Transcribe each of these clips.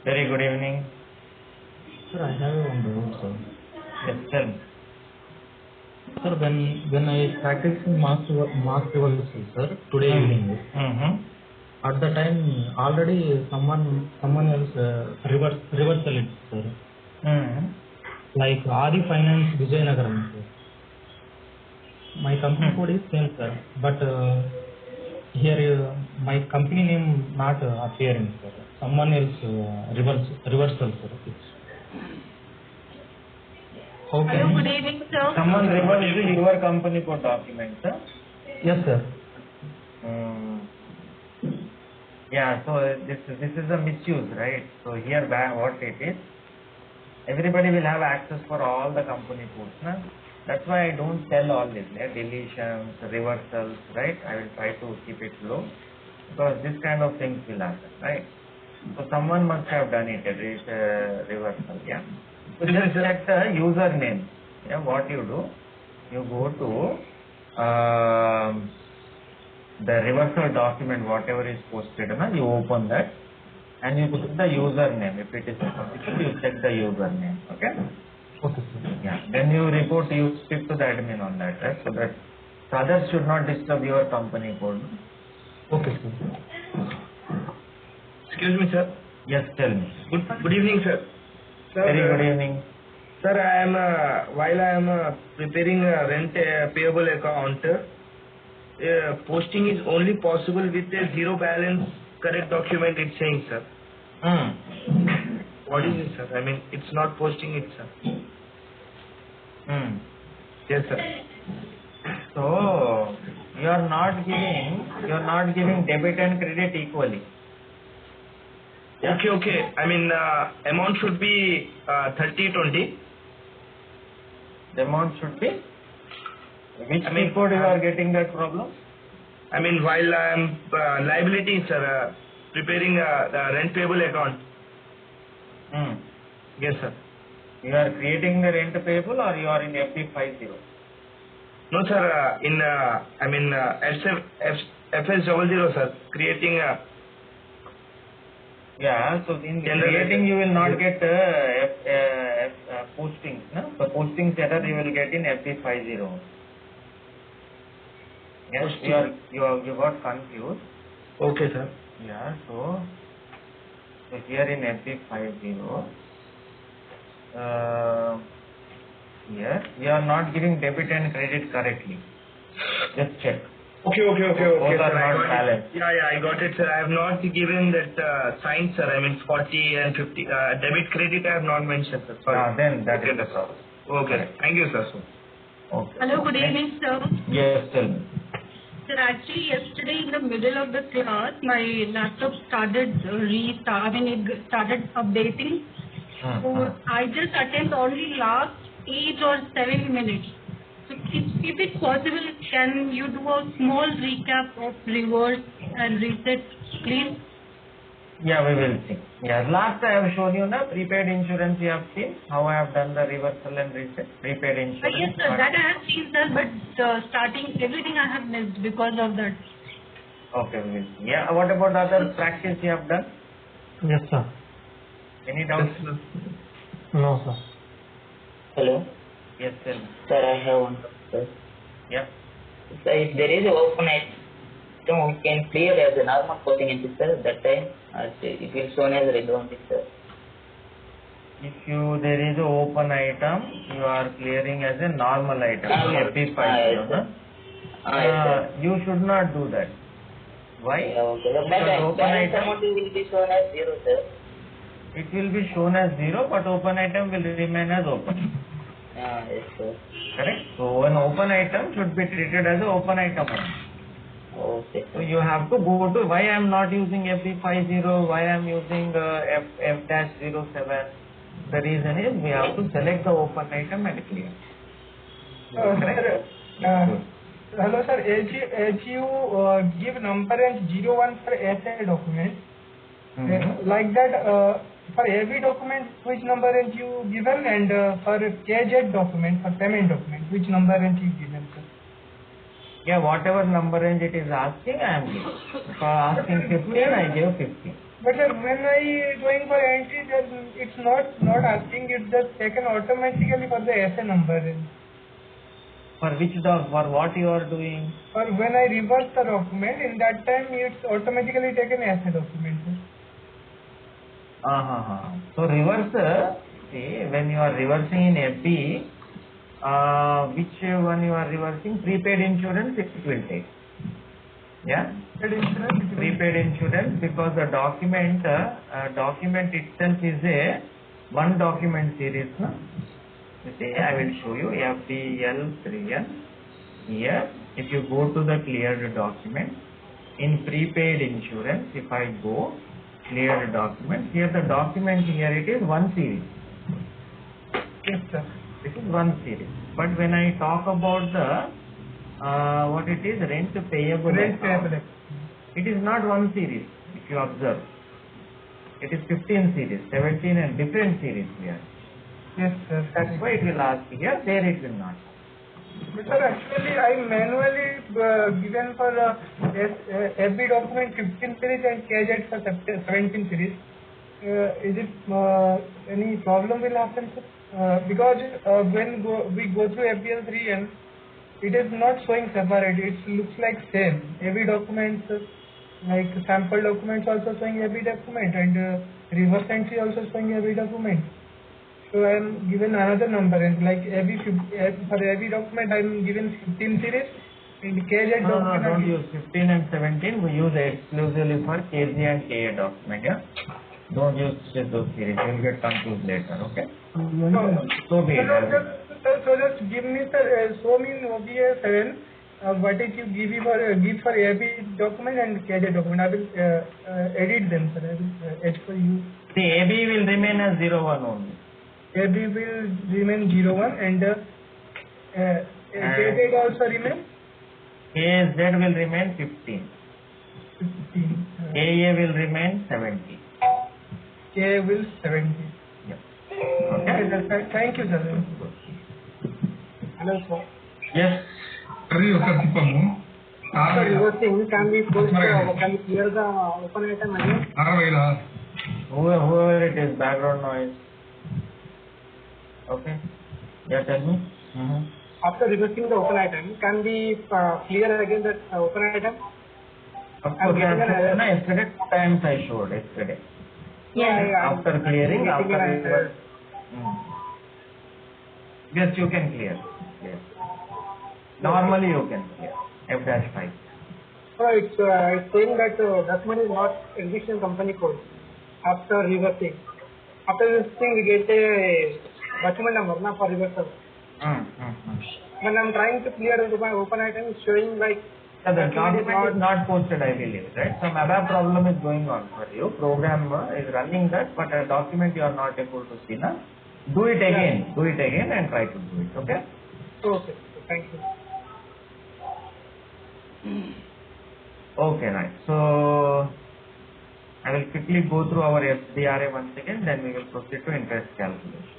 Very good evening. Sir, I have one doubt, sir. Yes, tell me. Sir, when I practicing mass reversal, sir, today evening, at the time already someone else reversal it, sir. Like Adi Finance Vijayanagaram, sir. My company code is same, sir, but here my company name not appearing, sir. Someone else reversal, sir. How Hello, can good evening, sir. Someone reversed your company code document, sir? Yes, sir. Yeah, so this is a misuse, right? So here what it is, everybody will have access for all the company codes, na? That's why I don't tell all this, deletions, reversals, right? I will try to keep it low because this kind of things will happen, right? So someone must have done it, reversal, yeah. So just check the username. Yeah, what you do, you go to the reversal document, whatever is posted, you open that and you put the username. If it is possible, you check the username. Okay? Okay, sir. Yeah. Then you speak to the admin on that, right? So that others should not disturb your company code. Okay, sir. Excuse me, sir. Yes, tell me. Good evening, sir. Sir, Very good evening. Sir, I am while I am preparing a rent payable account, posting is only possible with a zero balance correct document. It's saying, sir. What is it, sir? I mean, it's not posting it, sir. Yes, sir. So you are not giving debit and credit equally. Yeah. Okay. I mean, amount should be 30/20. The amount should be? Which code you are getting that problem? I mean, while I am liability, sir, preparing the rent payable account. Yes, sir. You are creating the rent payable or you are in FP50? No, sir. FS00, sir. Creating a. Yeah, so in creating you will not get postings. No? The postings error you will get in FP50. Yes, you got confused. Okay, sir. Yeah, so here in FP50, here you are not giving debit and credit correctly. Just check. Okay, Both are sir. not balanced. Yeah, I got it, sir. I have not given that sign, sir. I mean, 40 and 50. Debit, credit, I have not mentioned, sir. Sorry. Then that is the problem. Okay. Correct. Thank you, sir. Okay. Hello, good evening, sir. Yes, tell me. Sir, actually, yesterday in the middle of the class, my laptop started it started updating. So I just attend only last 8 or 7 minutes. So if it's possible, can you do a small recap of reverse and reset, please? Yeah, we will see. Yeah, last I have shown you the prepaid insurance you have seen, how I have done the reversal and reset, prepaid insurance. Yes, sir, that I have seen, sir, but starting everything I have missed because of that. Okay, we will see. Yeah, what about other practice you have done? Yes, sir. Any doubts? Yes, no, sir. Hello. Yes, tell me. Sir, I have one. Sir. Yeah. Sir, if there is an open item, we can clear as a normal posting entry, sir. That time, it will shown as a red one, sir. If there is an open item, you are clearing as a normal item. FP50, you should not do that. Why? Okay. Because open item amount will be shown as 0, sir. It will be shown as 0, but open item will remain as open. Yes, sir. Correct? So an open item should be treated as an open item. Okay, So sir. you have to go to why I am not using FP50, why I am using F-07. The reason is we have to select the open item and clear. Correct? Hello, sir. As you give number and 01 for SA document, like that, for every document, which number and you given, and for KZ document, for payment document, which number and you given, sir? Yeah, whatever number range it is asking, I am giving. For asking 15, I give 15. But sir, when I going for entry, then it's not asking. It's just taken automatically for the essay number. For which for what you are doing? Or when I reverse the document, in that time it's automatically taken essay document. So reverse, see, when you are reversing in FB, which one you are reversing? Prepaid insurance it will take. Yeah? Prepaid insurance, because the document itself is a one document series. No? You see, I will show you FDL3N. Here, if you go to the cleared document, in prepaid insurance, if I go cleared document, here the document here it is one series. Yes, sir. This is one series. But when I talk about the what it is, rent payable account, it is not one series. If you observe, it is 15 series, 17 and different series here. Yes, sir. That's why it will ask here. There it will not. But sir, actually I manually given for FB document 15 series and KZ for 17 series. Is it any problem will happen, sir? Because when we go through FBL3N, it is not showing separate. It looks like same. Every document, like sample documents also showing every document, and reverse entry also showing every document. So I am given another number, and like for every document I am given 15 series, and KZ document. No, don't use 15 and 17. We use exclusively for KG and KA document. Yeah? Don't use those series. You'll get confused later. Okay? So be it. So just give me, sir, show me in OBS 7 what is you give for every document and KJ document. I will edit them, sir. I will edit for you. The AB will remain as 01 only. AB will remain 01 and KZ also remain? KZ will remain 15. 15. AA will remain 70. K will 70. Yeah. Okay, sir. Thank you, sir. Hello, sir. Yes. After reversing, can we post, can we clear the open item again? Whoever it is, background noise. Okay. Yeah, tell me. After reversing the open item, can we clear again that open item? Of course, yesterday 2 times I showed yesterday. Yeah. After clearing, yes, you can clear. Yes. Normally you can clear. F-5. So it's saying that document is not existing company code. After reversing. After reversing, we get a document number for reversal. When I'm trying to clear my open item, it's showing like the document is not posted, I believe, right? Some ABAP problem is going on for you. Program is running that, but a document you are not able to see. Na? Do it again. Yeah. Do it again and try to do it. Okay? Okay. Thank you. Okay, right. So I will quickly go through our FDRA once again, then we will proceed to interest calculation.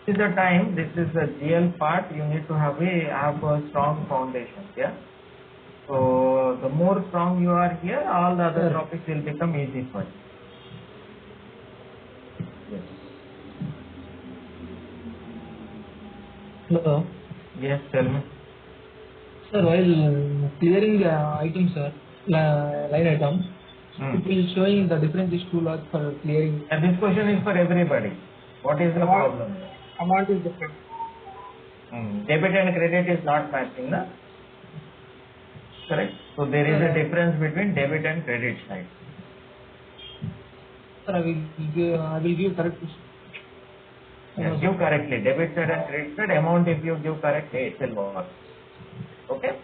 This is the time, this is the GL part, you need to have a strong foundation, yeah? So the more strong you are here, all the other topics will become easy for you. Yes. Hello. Yes, tell me. Sir, while clearing the item, sir, line item, it will showing the difference is too large for clearing. And this question is for everybody. What is the problem? Amount is different. Debit and credit is not matching, na? Correct. So there is a difference between debit and credit side. Sir, I will give correct. Yes, give correctly. Debit side and credit side amount, if you give correctly, it will work. Okay?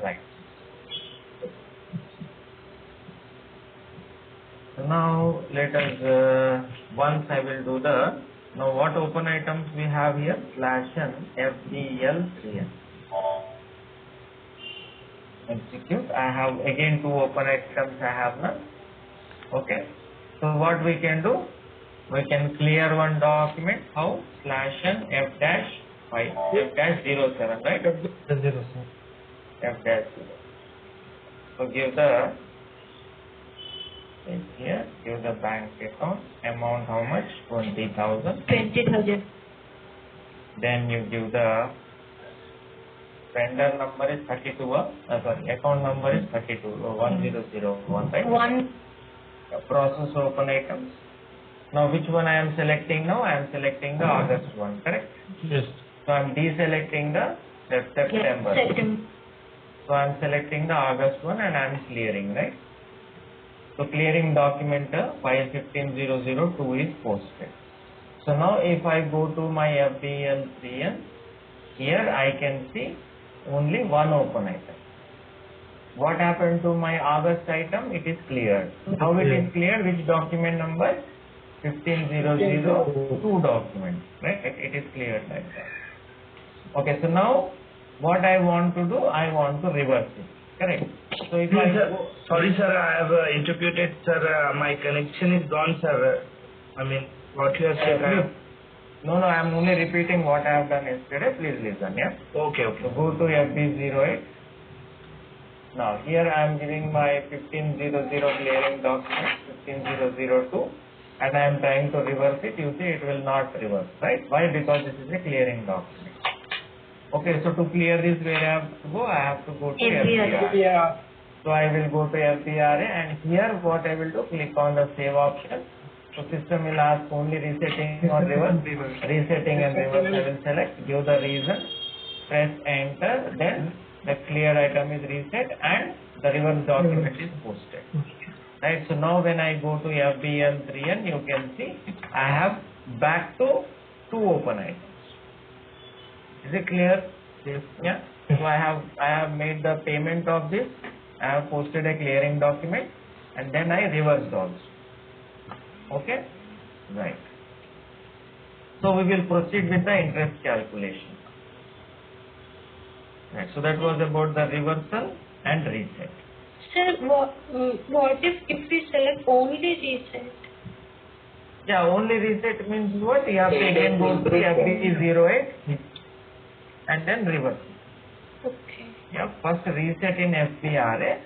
Right. So now let us, once I will do the, now what open items we have here? /n FDL3N. Execute. I have again 2 open items I have now. Okay. So what we can do? We can clear one document. How? /n F-5 F-07, right? 0, sir. F dash 0. So give the here, give the bank account amount how much? 20,000. 20,000. Then you give the vendor number is 32. Sorry, account number is 32. 1001, right? One. Process open items. Now which one I am selecting now? I am selecting the August one, correct? Yes. So I am deselecting the September. Yes, September. So I am selecting the August one and I am clearing, right? So clearing document file 15002 is posted. So now if I go to my FBL 3N, here I can see only one open item. What happened to my August item? It is cleared. How it is cleared? Which document number? 15002 document, right? It is cleared like that. Okay, so now what I want to do, I want to reverse it, correct? So if I go, Sorry, sir, I have interpreted, sir. My connection is gone, sir. I mean, what you have said. no, I am only repeating what I have done yesterday. Please listen, yeah? Okay. So go to FB08. Now here I am giving my 1500 clearing document, 15002, and I am trying to reverse it. You see it will not reverse, right? Why? Because this is a clearing document. Okay, so to clear this, where I have to go? I have to go to FBR. Yeah. So I will go to FBRA, and here what I will do, click on the save option. So system will ask only resetting or reverse. Resetting and reverse I will select, give the reason, press enter, then the cleared item is reset and the reverse document is posted. Right, so now when I go to FBL 3N, you can see I have back to two open items. Is it clear? Yes. Yeah. So I have made the payment of this. I have posted a clearing document and then I reversed also. Okay? Right. So we will proceed with the interest calculation. Right. So that was about the reversal and reset. Sir, what if we select only reset? Yeah, only reset means what? You have to again go to FB08 and then reverse. Okay. Yeah, first reset in FBRA,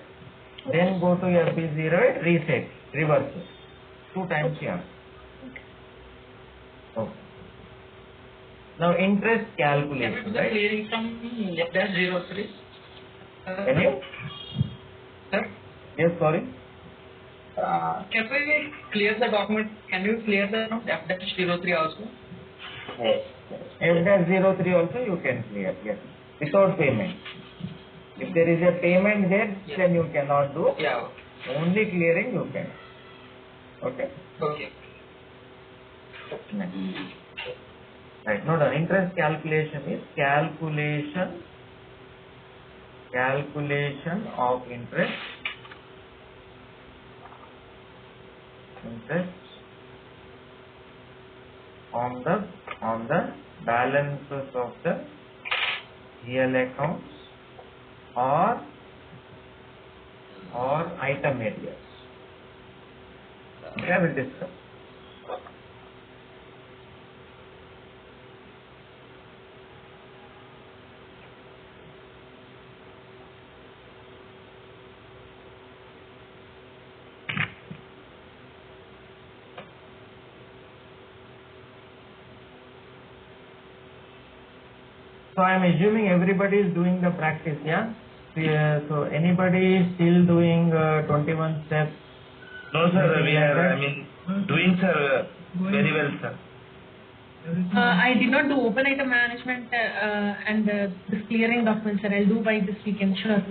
then go to FB08, reset, reverse it. 2 times here. Okay. Now interest calculation, right? Clearing from F-03. Can you? Sir, Yes, sorry. can we clear the document? Can you clear the F-03 also? Yes. F-03 also you can clear, yes, without payment. If there is a payment there, then you cannot do. Yeah. Only clearing you can. Okay? Okay. Next. Right, now the interest calculation is calculation of interest on the balances of the real accounts or item areas. Okay, I will discuss. So I am assuming everybody is doing the practice, yeah? So anybody is still doing 21 steps? No, sir, we are, doing, sir, very well, sir. I did not do open item management and this clearing document, sir. I'll do by this weekend, sure.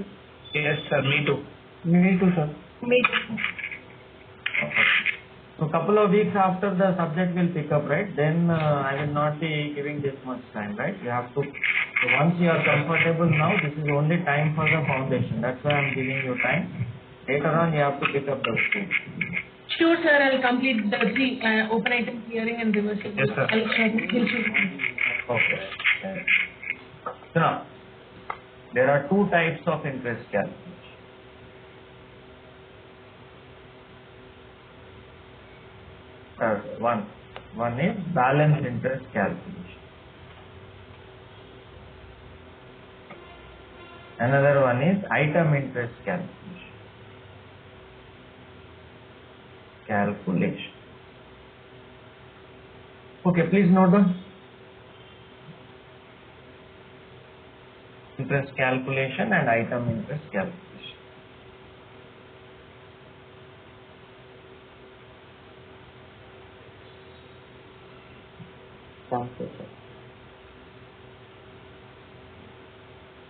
Yes, sir, me too. Me too, sir. Me. So couple of weeks after the subject will pick up, right? Then I will not be giving this much time, right? You have to, so once you are comfortable now, this is only time for the foundation. That's why I am giving you time. Later on, you have to pick up the school. Sure, sir. I'll complete the three open item clearing and reversal. Yes, sir. I'll share. Okay. So now, there are two types of interest calculation. One is balance interest calculation. Another one is item interest calculation. Okay, please note down. Interest calculation and item interest calculation.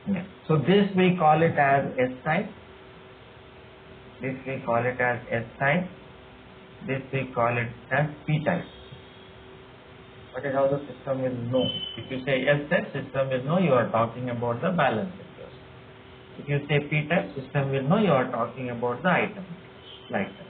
Yeah. So this we call it as S-type. This we call it as S-type. This we call it as P-type. That is how the system will know. If you say S-type, system will know you are talking about the balance interest. If you say P-type, system will know you are talking about the item. Like that.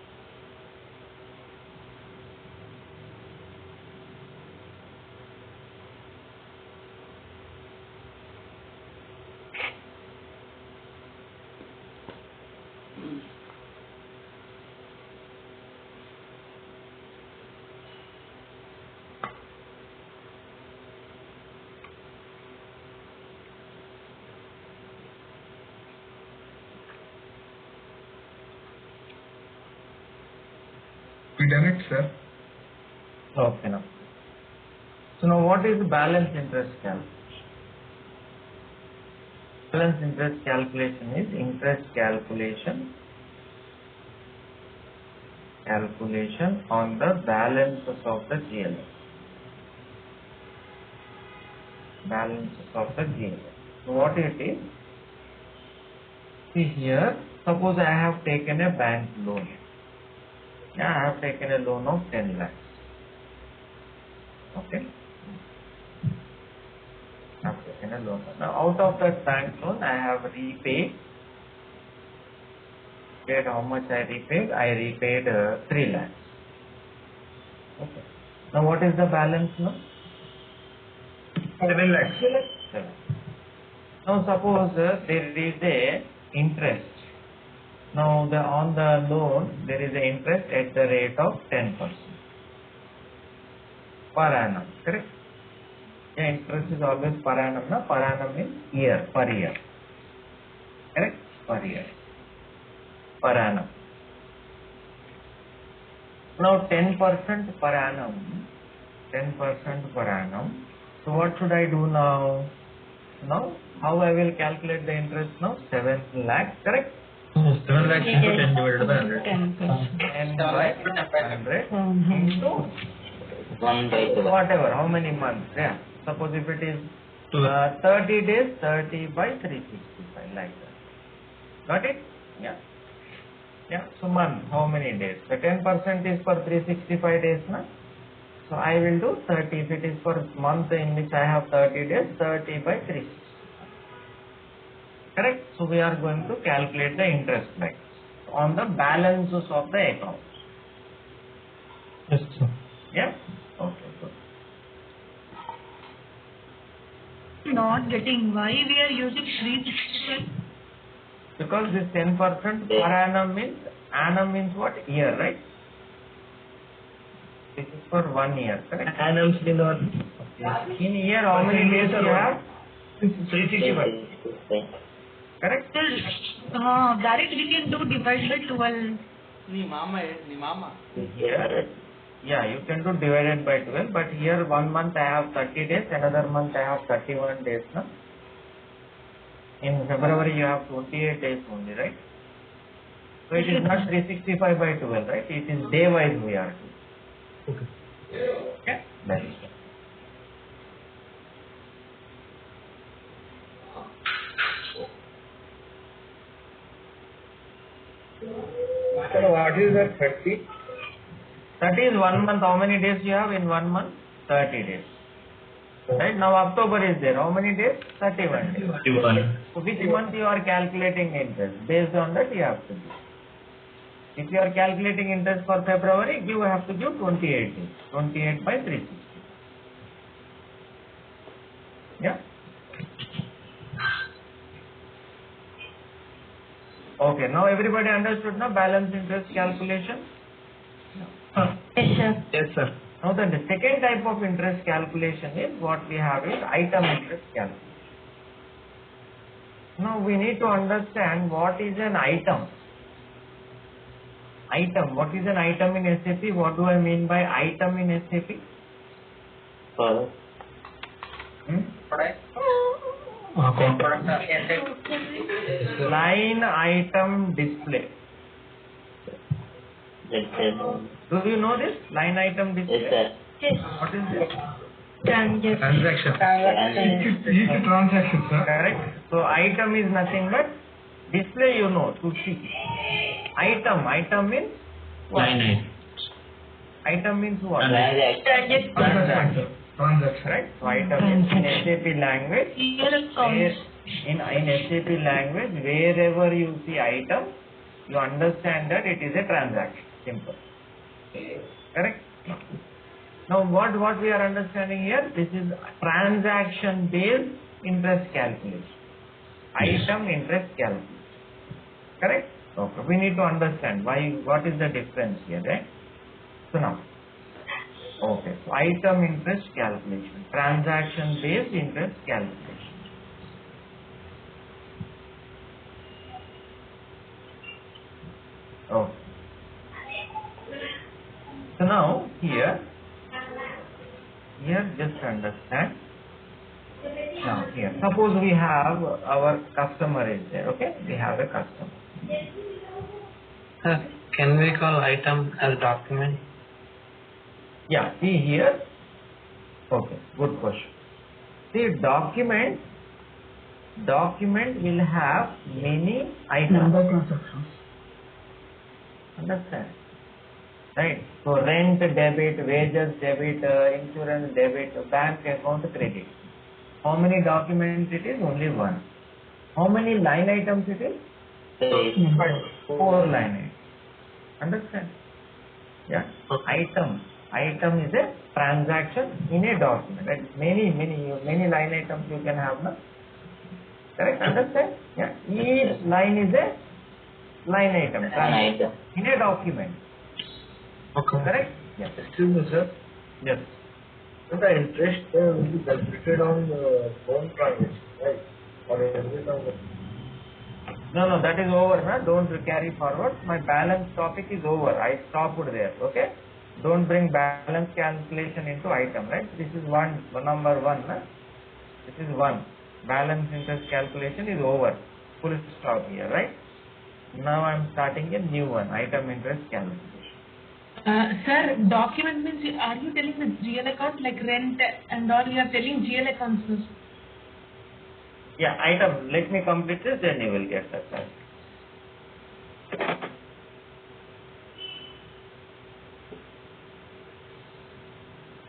We done it, sir. Okay, now. So now what is the balance interest calculation? Balance interest calculation is interest calculation on the balances of the GLS. Balances of the GLS. So what it is? See here, suppose I have taken a bank loan. Yeah, I have taken a loan of 10 lakhs. Okay. I have taken a loan. Now out of that bank loan, I have repaid. How much I repaid? I repaid 3 lakhs. Okay. Now what is the balance now? 7 lakhs. 7. Now suppose there is a interest. Now on the loan there is an interest at the rate of 10% per annum, correct? The interest is always per annum, na? Per annum means year, per year, correct? Per year, per annum. Now 10% per annum, 10% per annum. So what should I do now? Now how I will calculate the interest now? 7 lakhs, correct? 7 lakhs into 10 divided by 100. 10 by 100 into 1 by 12. whatever, how many months? Yeah. Suppose if it is 30 days, 30 by 365, like that. Got it? Yeah. Yeah. So month, how many days? The 10% is for 365 days, na? So I will do 30. If it is for month in which I have 30 days, 30 by 365. Correct? So we are going to calculate the interest rate on the balances of the account. Yes, sir. Yeah? Okay, good. Not getting why we are using 365. Because this 10% per annum means what? Year, right? This is for 1 year, correct? Annums in or In year, how many days you have? 365. Correct? Direct we can do divide by 12. Here, yeah, you can do divided by 12, but here 1 month I have 30 days, another month I have 31 days. No? In February you have 28 days only, right? So it is not 365 by 12, right? It is day wise we are doing. Okay. Okay? That is it. So what is that 30? 30 is 1 month. How many days you have in 1 month? 30 days. Right? Now October is there. How many days? 31 days. 31. So which month you are calculating interest? Based on that you have to do. If you are calculating interest for February, you have to give 28 days. 28 by 360. Yeah? Okay, now everybody understood now balance interest calculation? Yes, sir. Yes, sir. Now the second type of interest calculation is what we have is item interest calculation. Now we need to understand what is an item. Item. What is an item in SAP? What do I mean by item in SAP? Line item display. Do you know this? Line item display? Yes. What is this? Transaction, sir. Correct. So item is nothing but display, you know, to see. Item means what? Item means what? Transaction. Right? So item means in SAP language. Here it comes. In SAP language, wherever you see item, you understand that it is a transaction. Simple. Correct? Now what we are understanding here, this is transaction based interest calculation. Item interest calculation. Correct? Okay. We need to understand what is the difference here, right? So now, okay. So item interest calculation, transaction based interest calculation. Okay. So now here just understand. Now here, suppose we have our customer is there. Okay, we have a customer. Can we call item as document? Yeah, see here. Okay, good question. See, document will have many items. Understand? Right? So rent debit, wages debit, insurance debit, bank account credit. How many documents it is? Only one. How many line items it is? 4 line items. Understand? Yeah. Item is a transaction in a document. Right? Many line items you can have, no? Correct? Understand? Yeah. Each line is a line item. In a document. Okay. Correct? Yes. Excuse me, sir. Yes. So the interest will be calculated on the phone transaction, right? Or every transaction. No, that is over. Na? Don't carry forward. My balance topic is over. I stopped there. Okay? Don't bring balance calculation into item, right? This is number one. Na? This is one. Balance interest calculation is over. Full stop here, right? Now I am starting a new one. Item interest calculation. Sir, document means, are you telling the GL account like rent and all? You are telling GL accounts, sir? Yeah, item. Let me complete this, then you will get that.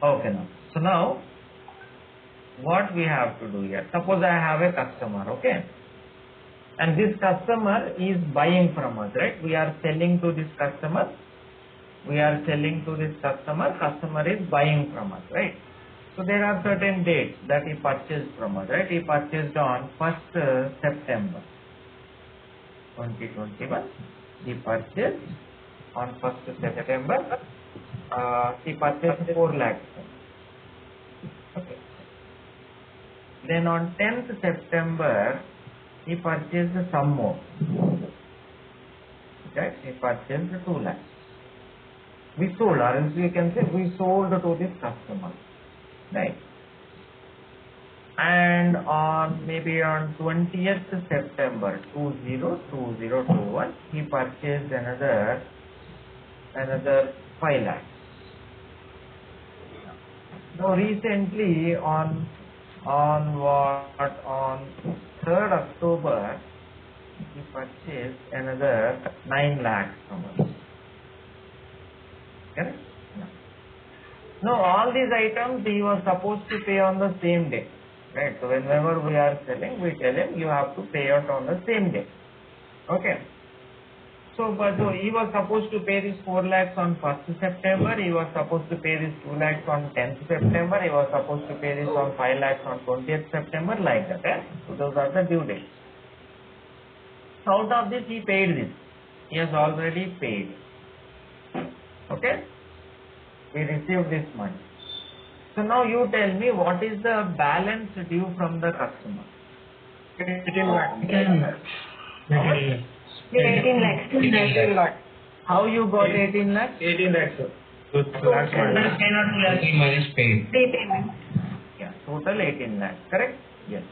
Okay, now. So now, what we have to do here? Suppose I have a customer, okay? And this customer is buying from us, right? We are selling to this customer. Customer is buying from us, right? So there are certain dates that he purchased from us, right? He purchased on 1st September 2021. He purchased on 1st September. He purchased 4 lakhs. Okay. Then on 10th September, he purchased some more. Okay, he purchased 2 lakhs. We sold, or else we can say we sold to this customer, right? And maybe on 20th September 2021, he purchased another 5 lakhs. Now recently on 3rd October, he purchased another 9 lakhs from us. Correct? No. Now all these items he was supposed to pay on the same day. Right? So whenever we are selling, we tell him you have to pay out on the same day. Okay. So he was supposed to pay this 4 lakhs on 1st September, he was supposed to pay this 2 lakhs on 10th September, he was supposed to pay this on 5 lakhs on 20th September, like that. Eh? So those are the due dates. Out of this he paid this. He has already paid. Okay? We received this money. So now you tell me what is the balance due from the customer. 18 lakh. 18 lakhs. 18 lakh. How you got 18 lakhs? 18 lakhs, sir. Last one. Repayment. Yeah, total 18 lakhs, correct? Yes.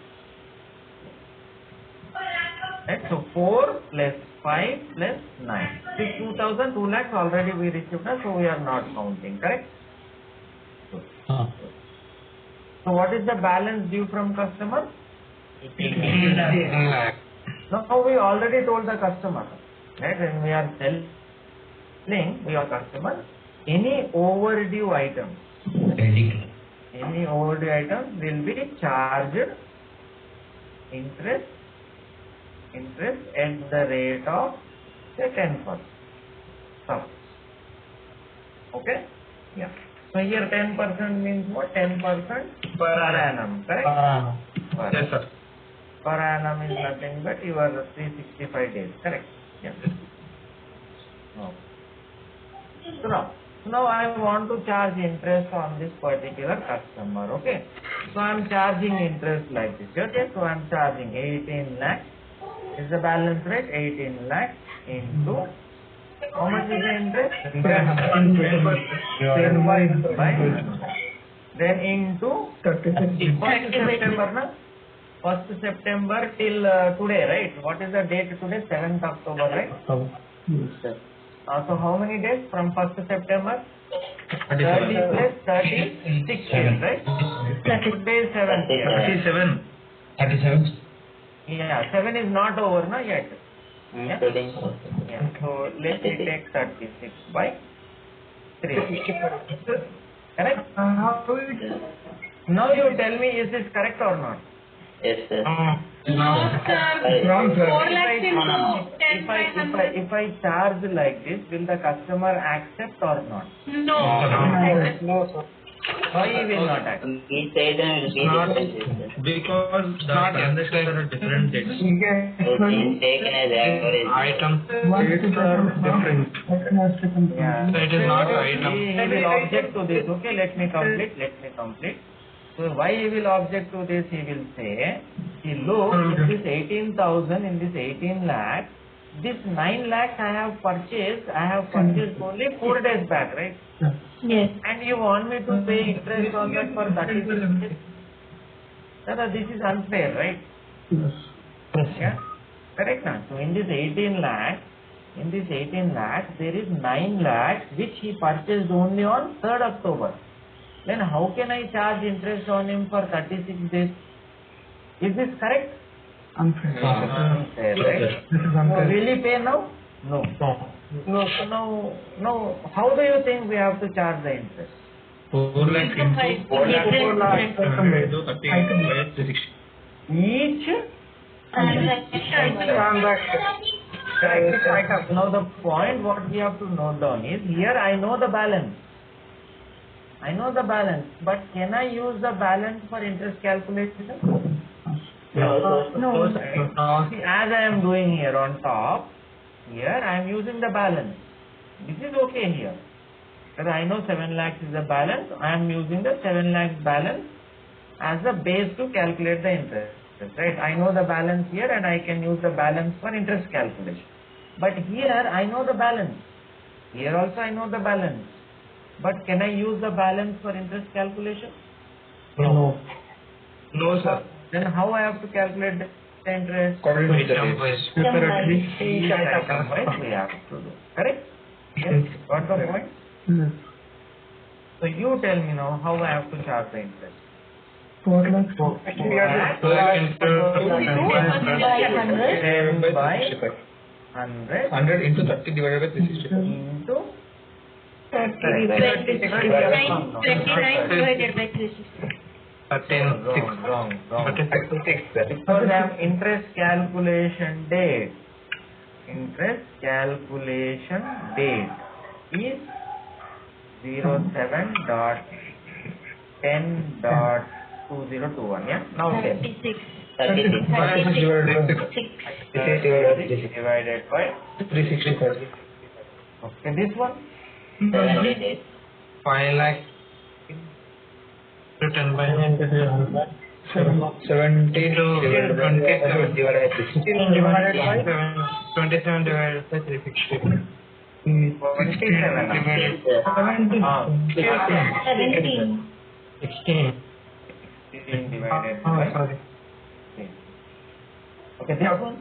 Right, so 4 plus 5 plus 9. This 2,000, 2 lakhs already we received, so we are not counting, correct? Good. So what is the balance due from customer? 18 lakh. Now we already told the customer, right? When we are selling, we are customer, any overdue items, any overdue items will be charged interest at the rate of say 10%. So, okay? Yeah. So here 10% means what? 10% per annum, correct? Yes, sir. Per annum is nothing but your 365 days, correct? Yes. Okay. So now I want to charge interest on this particular customer, okay? So I am charging interest like this, okay? So I am charging 18 lakhs. Is the balance rate 18 lakhs into how much is the interest? 10 by then into 1st September, na? 1st September till today, right? What is the date today? 7th October, right? So how many days from 1st September? 30 plus 36 days, right? 30 days, 7 days. 37. Yeah, 7 is not over, na, yet. Yeah. Including Yeah. So let me take 36 by 3. Correct? Now you tell me, is this correct or not? yes, sir. No, sir. Wrong, sir. 4 lakhs into 10 by 100. If I charge like this, will the customer accept or not? No. No, sir. Why he will not accept? Each item will be different, sir. Because the transactions are at different dates. So it is taken as average. Items dates are different. Yeah. So it is not item. He will object to this. Okay, let me complete. So why he will object to this? He will say, see, look, in this 18,000, in this 18 lakhs, this 9 lakhs I have purchased only 4 days back, right? Yes. And you want me to pay interest on that for 36 days? Sir, this is unfair, right? Yeah, correct now. So in this 18 lakhs, there is 9 lakhs which he purchased only on 3rd October. Then how can I charge interest on him for 36 days? Is this correct? Unfair. Unfair, right? This is So unfair. will he pay now? No. No. So now, how do you think we have to charge the interest? 4 lakhs into 4 lakhs. 4 lakh. into 30 by 360. Each Transaction. Now the point what we have to note down is, here I know the balance, but can I use the balance for interest calculation? No, No. See, as I am doing here on top, here I am using the balance. This is okay here. Because I know 7 lakhs is the balance, I am using the 7 lakhs balance as the base to calculate the interest. Right? I know the balance here and I can use the balance for interest calculation. But here I know the balance. Here also I know the balance. But can I use the balance for interest calculation? No. No, sir. Then how I have to calculate the interest? According to item wise. Separately. Each item wise we have to do. Correct? Yes. Got the point? Yes. So you tell me now how I have to charge the interest. 4 lakhs. 10 by 100 100 into 30 divided by 360. into 30 divided by 29 divided by 360. 13, 6. Wrong. 36, sir. Because I have interest calculation date. Interest calculation date is 07.10.2021. Yeah. Now tell. 36. 36. 36 divided by 360. okay. This one 70 days. 5 lakh to 10 by 17 divided by 16 divided by 27 divided by 360. 27. Divided 16. 16 divided by. sorry. Okay, this one.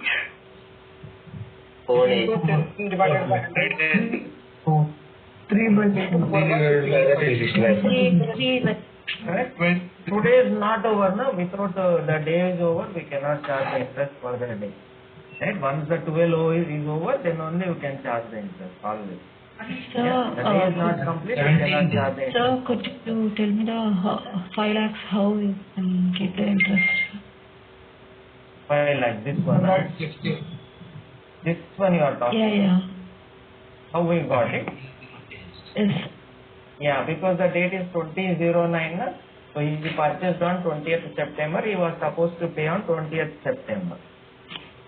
4 days. Divided by 100 days. 3 by 2 divided by 360. Correct? When today is not over, no? Without the day is over, we cannot charge the interest for the day. Right? Once the 12 is over, then only you can charge the interest. Always. Yeah? The day is not complete, we cannot charge the interest. Sir, could you tell me the 5 lakhs, how you can keep the interest? 5 like this one. Huh? This one you are talking. Yeah. How we got it? Yes. Yeah, because the date is 2009, na? So he purchased on 20th September. He was supposed to pay on 20th September.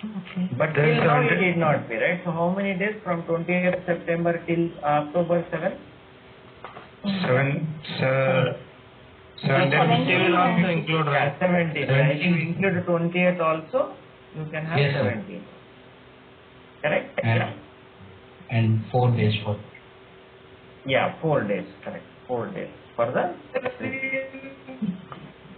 Okay. But till now he did not pay, right? So how many days from 20th September till October 7? 7 days. They will also include, right? 17. Right? If you include 20th also, you can have 17. Correct? And 4 days for. Yeah, 4 days. Correct. 4 days. For the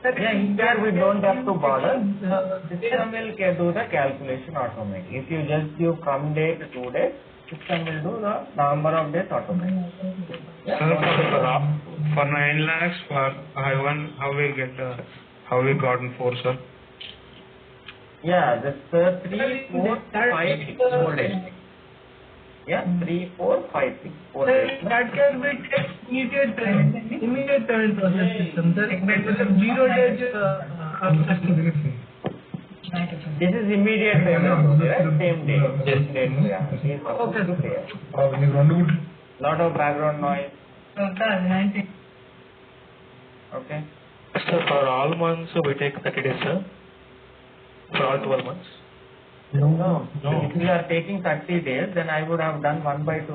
here we don't have to bother. The system will do the calculation automatically. If you just give from date to 2 days, system will do the number of days automatically. Sir, for 9 lakhs, for how we gotten 4, sir? Yeah, this 3, 4, 5, 6, 4 days. Yeah, 3, 4, 5, 6, 4 days. That can be immediate payment process system. Sir, 0 days This is immediate payment, right? Same day. Yeah, he is supposed to pay. Lot of background noise. Okay. Sir, for all months we take 30 days, sir. For all 12 months. No. If you are taking 30 days, then I would have done 1 by 2.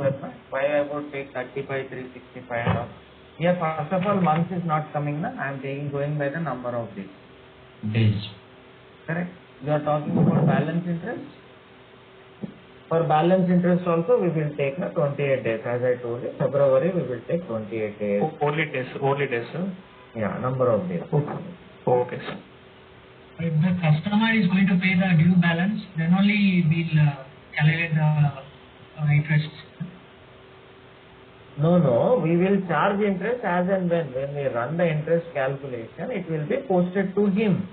Why I would take 30 by 365 and all. Here, first of all, months is not coming. Na? I am going by the number of days. Days. Correct? You are talking about balance interest. For balance interest also, we will take 28 days. As I told you, February we will take 28 days. Only days, sir. Yeah, number of days. Okay, sir. If the customer is going to pay the due balance, then only we'll calculate the interest. No, we will charge interest as and when we run the interest calculation, it will be posted to him.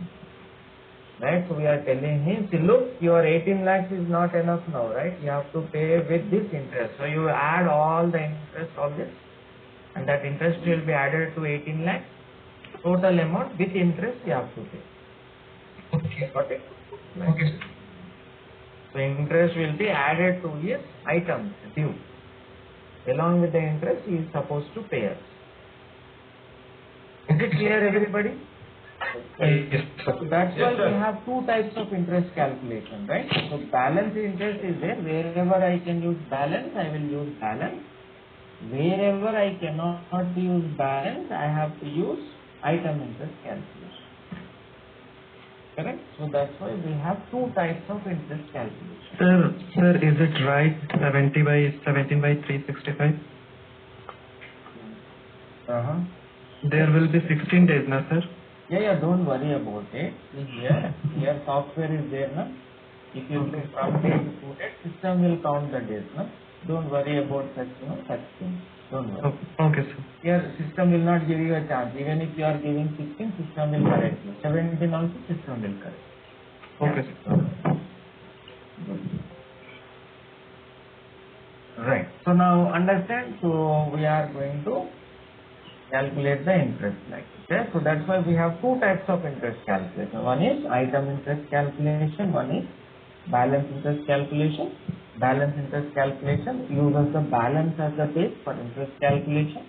Right? So we are telling him, see, look, your 18 lakhs is not enough now, right? You have to pay with this interest. So you add all the interest of this, and that interest will be added to 18 lakhs. Total amount with interest you have to pay. Okay. Got it? Right. Okay, sir. So interest will be added to his items due. Along with the interest, he is supposed to pay us. Is it clear, everybody? Yes, sir. So that's why we have 2 types of interest calculation, right? So balance interest is there. Wherever I can use balance, I will use balance. Wherever I cannot use balance, I have to use item interest calculation. Correct? So that's why we have 2 types of interest calculation. Sir, is it right 17 by 365? There will be 16 days, na sir? Yeah, don't worry about it. Here software is there, na? If you do from day to 2 days, system will count the days, na? Don't worry about such things. Don't worry. Okay, sir. Here system will not give you a chance. Even if you are giving 16, system will correct you. 17 also system will correct. Okay, sir. Right. So now understand. So we are going to calculate the interest like this. Okay? So that's why we have 2 types of interest calculation. One is item interest calculation. One is balance interest calculation. Balance interest calculation uses the balance as the base for interest calculation.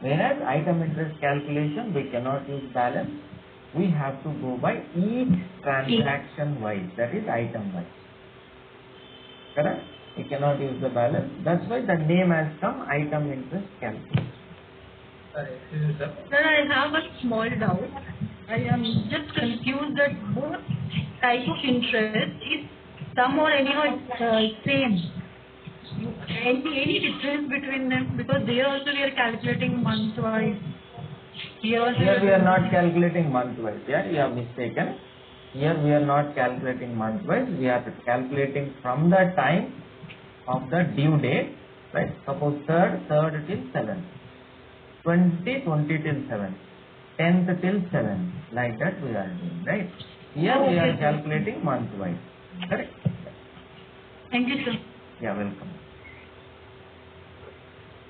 Whereas item interest calculation, we cannot use balance. We have to go by each transaction wise, that is item wise. Correct? We cannot use the balance. That's why the name has come item interest calculation. Sir, I have a small doubt. I am just confused that both type of interest is some or anyhow it's same. Any difference between them? Because there also we are calculating month wise. Here also Here we are not calculating month wise. Yeah, you have mistaken. Here we are not calculating month wise. We are calculating from the time of the due date. Right? Suppose 3rd till 7th. 20 till 7th. 10th till 7th. Like that we are doing. Right? Here we are calculating month wise. Correct? Thank you, sir. Yeah, welcome.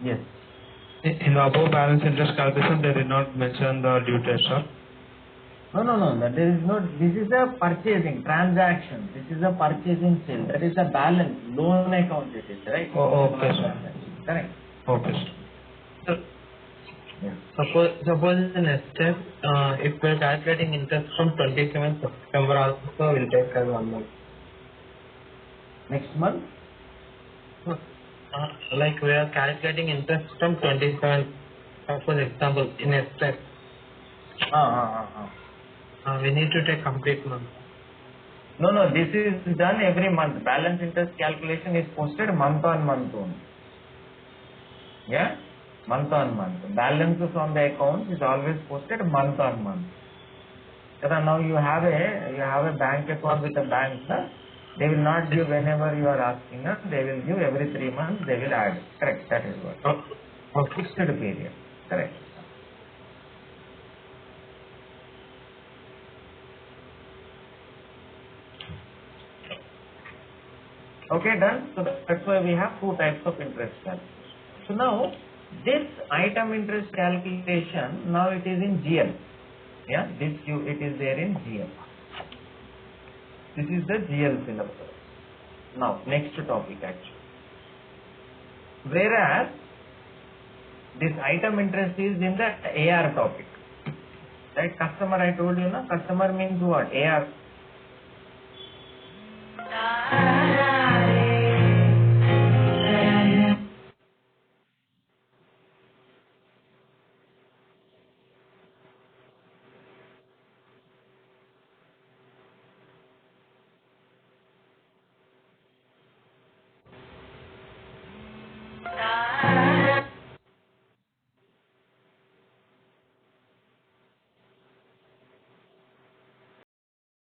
Yes. In the above balance interest calculation, they did not mention the due date, sir. No. That there is no. This is a purchasing transaction. This is a purchasing sale. That is a balance loan account. It is right. Oh, okay, sir. Correct. Okay, sir. Yeah. Suppose in next step, if we are calculating interest from 27th September also will take as 1 month. Next month. Like we are calculating interest from 27th, for example, in a step. We need to take complete month. No. This is done every month. Balance interest calculation is posted month on month only. Yeah, month on month. Balances on the accounts is always posted month on month. Now you have a bank account with a bank. They will not give whenever you are asking. They will give every 3 months. They will add. Correct. That is what. Fixed period. Correct. Okay, done. So that's why we have 2 types of interest calculation. So now this item interest calculation, now it is in GL. Yeah, it is there in GL. This is the GL syllabus. Now next topic actually. Whereas this item interest is in the AR topic. Right, customer I told you, customer means what? AR.